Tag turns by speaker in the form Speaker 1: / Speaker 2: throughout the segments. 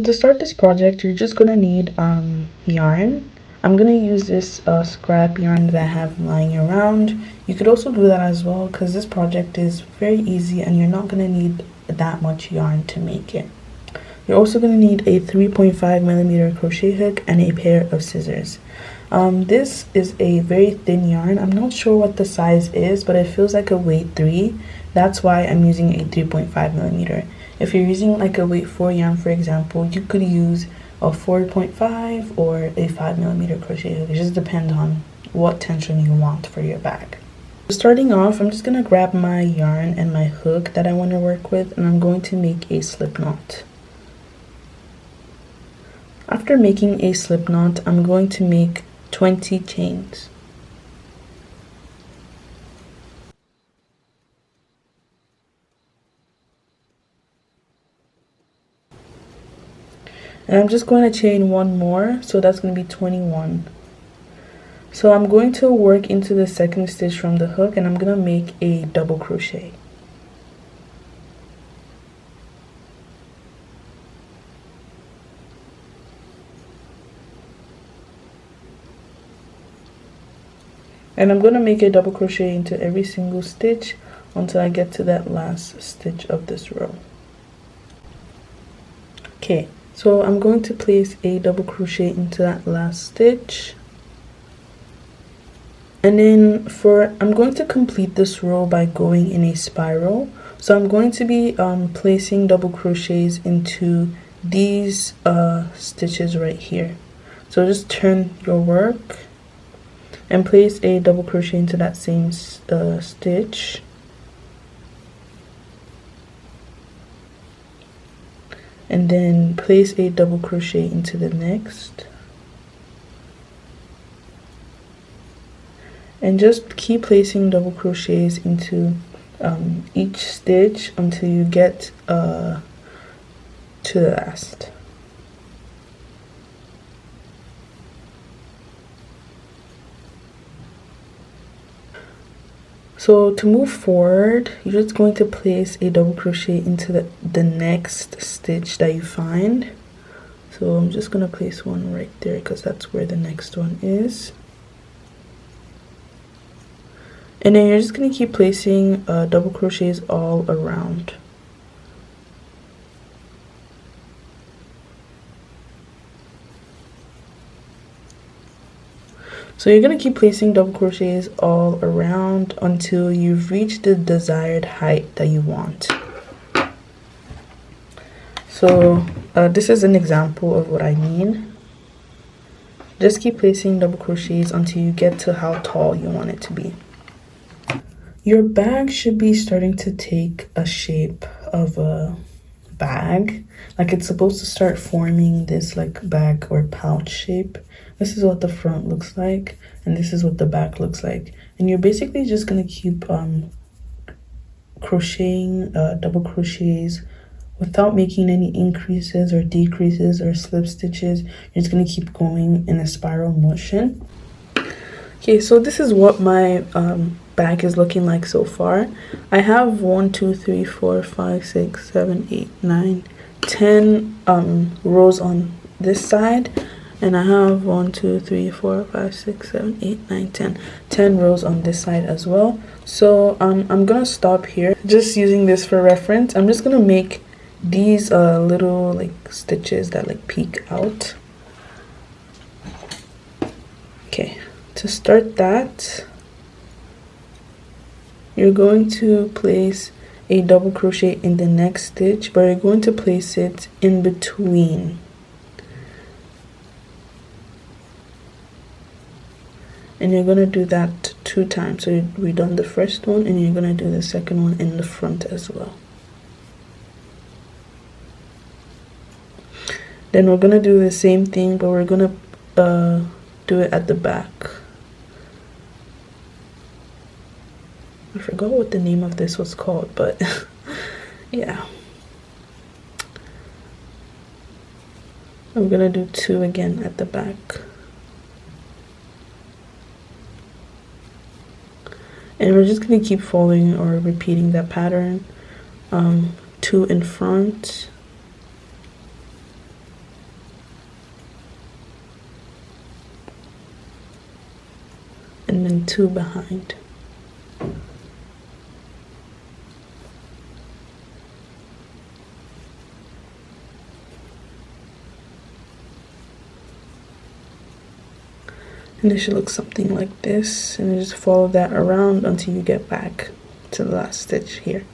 Speaker 1: To start this project, you're just gonna need yarn. I'm gonna use this scrap yarn that I have lying around. You could also do that as well because this project is very easy and you're not gonna need that much yarn to make it. You're also gonna need a 3.5mm crochet hook and a pair of scissors. This is a very thin yarn. I'm not sure what the size is, but it feels like a weight 3. That's why I'm using a 3.5mm. If you're using like a weight 4 yarn, for example, you could use a 4.5 or a 5mm crochet hook. It just depends on what tension you want for your bag. Starting off, I'm just gonna grab my yarn and my hook that I want to work with, and I'm going to make a slip knot. After making a slip knot, I'm going to make 20 chains. And I'm just going to chain one more, so that's going to be 21. So I'm going to work into the second stitch from the hook and I'm going to make a double crochet. And I'm going to make a double crochet into every single stitch until I get to that last stitch of this row. Okay, so I'm going to place a double crochet into that last stitch. And then I'm going to complete this row by going in a spiral. So I'm going to be placing double crochets into these stitches right here. So just turn your work and place a double crochet into that same stitch. And then place a double crochet into the next. And just keep placing double crochets into each stitch until you get to the last. So to move forward, you're just going to place a double crochet into the next stitch that you find. So I'm just going to place one right there because that's where the next one is. And then you're just going to keep placing double crochets all around. So you're going to keep placing double crochets all around until you've reached the desired height that you want. So this is an example of what I mean. Just keep placing double crochets until you get to how tall you want it to be. Your bag should be starting to take a shape of a bag. Like it's supposed to start forming this like bag or pouch shape. This is what the front looks like and this is what the back looks like. And you're basically just going to keep crocheting double crochets without making any increases or decreases or slip stitches. You're just going to keep going in a spiral motion. Okay, so this is what my bag is looking like so far. I have 1, 2, 3, 4, 5, 6, 7, 8, 9, 10 rows on this side, and I have 1, 2, 3, 4, 5, 6, 7, 8, 9, 10 rows on this side as well. So I'm gonna stop here, just using this for reference. I'm just gonna make these little like stitches that like peek out. Okay, to start that, you're going to place a double crochet in the next stitch, but you're going to place it in between. And you're going to do that 2 times. So we've done the first one and you're going to do the second one in the front as well. Then we're going to do the same thing, but we're going to do it at the back. I forgot what the name of this was called, but yeah. I'm gonna do 2 again at the back. And we're just gonna keep following or repeating that pattern. 2 in front, and then 2 behind. And it should look something like this, and you just follow that around until you get back to the last stitch here.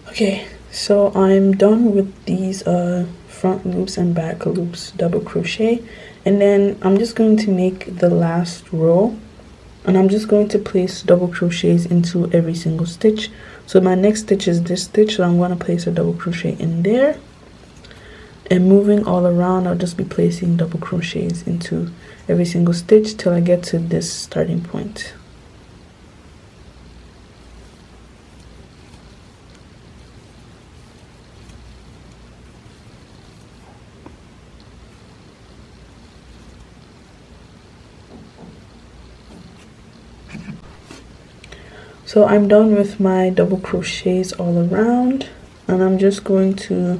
Speaker 1: Okay, so I'm done with these front loops and back loops double crochet, and then I'm just going to make the last row, and I'm just going to place double crochets into every single stitch. So my next stitch is this stitch, so I'm going to place a double crochet in there. And moving all around, I'll just be placing double crochets into every single stitch till I get to this starting point. So I'm done with my double crochets all around, and I'm just going to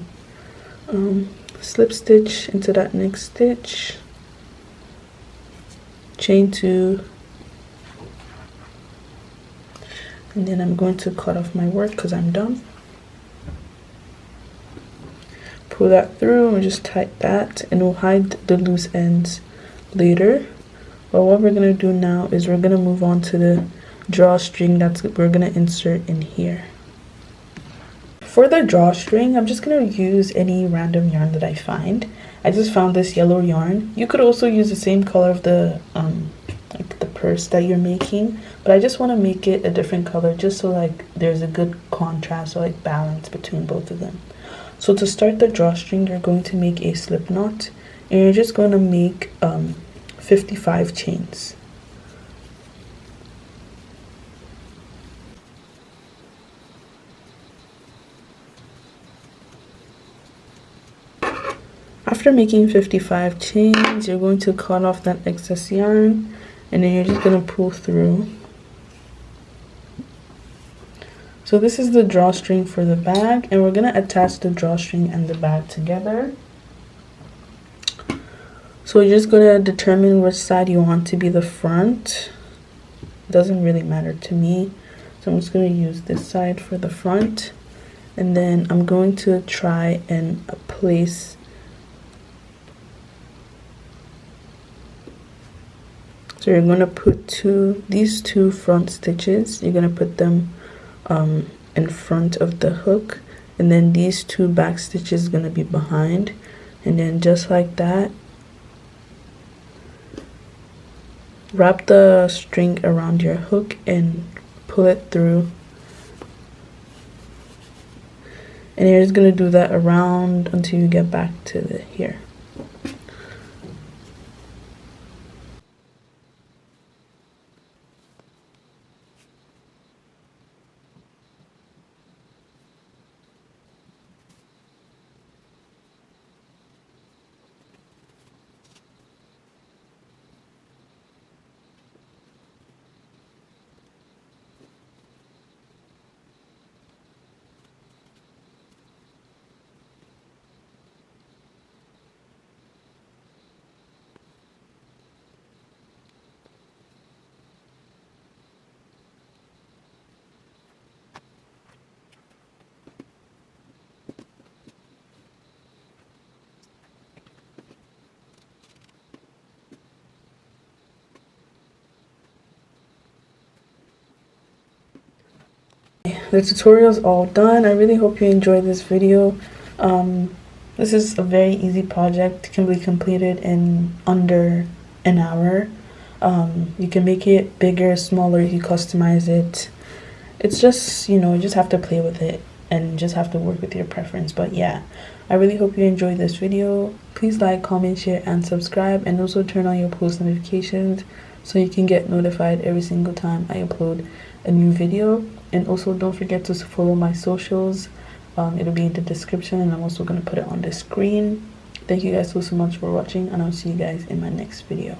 Speaker 1: slip stitch into that next stitch, chain 2, and then I'm going to cut off my work because I'm done. Pull that through and just tight that, and we'll hide the loose ends later. But what we're going to do now is we're going to move on to the drawstring that's we're going to insert in here. For the drawstring, I'm just going to use any random yarn that I find. I just found this yellow yarn. You could also use the same color of the like the purse that you're making, but I just want to make it a different color just so like there's a good contrast or like balance between both of them. So to start the drawstring, you're going to make a slip knot, and you're just going to make 55 chains. After making 55 chains, you're going to cut off that excess yarn, and then you're just going to pull through. So this is the drawstring for the bag, and we're going to attach the drawstring and the bag together. So you're just going to determine which side you want to be the front. It doesn't really matter to me. So I'm just going to use this side for the front, and then I'm going to try and place So you're going to put these two front stitches, you're going to put them in front of the hook, and then these 2 back stitches are going to be behind, and then just like that, wrap the string around your hook and pull it through. And you're just going to do that around until you get back to here. The tutorial is all done. I really hope you enjoyed this video. This is a very easy project. It can be completed in under an hour. You can make it bigger, smaller, you customize it. It's just, you know, you just have to play with it and just have to work with your preference. But yeah, I really hope you enjoyed this video. Please like, comment, share, and subscribe, and also turn on your post notifications so you can get notified every single time I upload a new video. And also don't forget to follow my socials. It'll be in the description, and I'm also going to put it on the screen. Thank you guys so much for watching, and I'll see you guys in my next video.